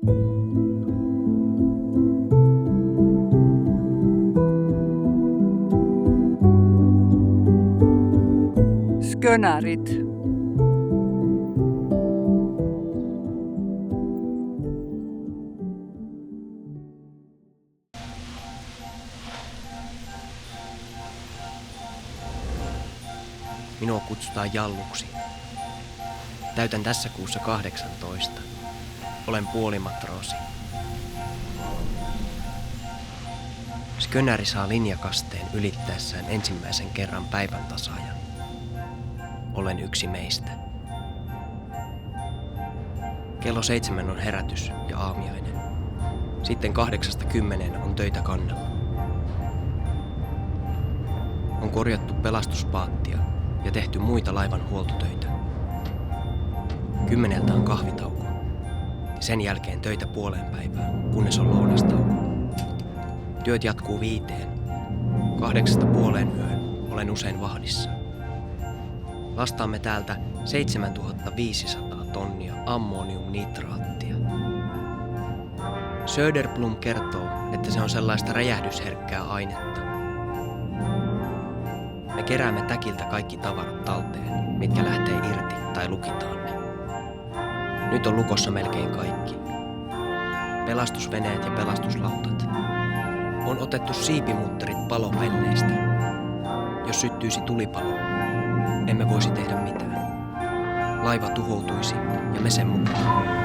Skönärit. Minua kutsutaan Jalluksi. Täytän tässä kuussa 18. Olen puolimatroosi. Skönäri saa linjakasteen ylittäessään ensimmäisen kerran päivän tasaajan. Olen yksi meistä. Kello 7 on herätys ja aamiainen. Sitten 8–10 on töitä kannella. On korjattu pelastuspaattia ja tehty muita laivan huoltotöitä. 10 on kahvitauko ja sen jälkeen töitä puoleen päivään, kunnes on lounastauko. Työt jatkuu 5. 8–puoleen yön olen usein vahdissa. Lastaamme täältä 7500 tonnia ammoniumnitraattia. Söderblom kertoo, että se on sellaista räjähdysherkkää ainetta. Me keräämme täkiltä kaikki tavarat talteen, mitkä lähtee irti tai lukitaan ne. Nyt on lukossa melkein kaikki. Pelastusveneet ja pelastuslautat. On otettu siipimutterit palopelleistä. Jos syttyisi tulipalo, emme voisi tehdä mitään. Laiva tuhoutuisi ja me sen mukaan.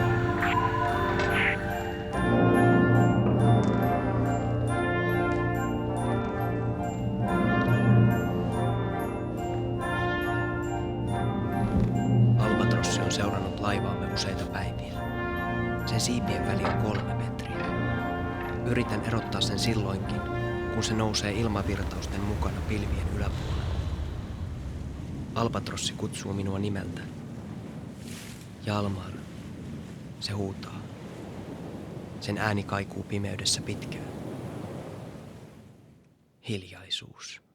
Albatrossi on seurannut laivaamme useita päiviä. Sen siipien väli on 3 metriä. Yritän erottaa sen silloinkin, kun se nousee ilmavirtausten mukana pilvien yläpuolelle. Albatrossi kutsuu minua nimeltä. Jalmar, se huutaa. Sen ääni kaikuu pimeydessä pitkään. Hiljaisuus.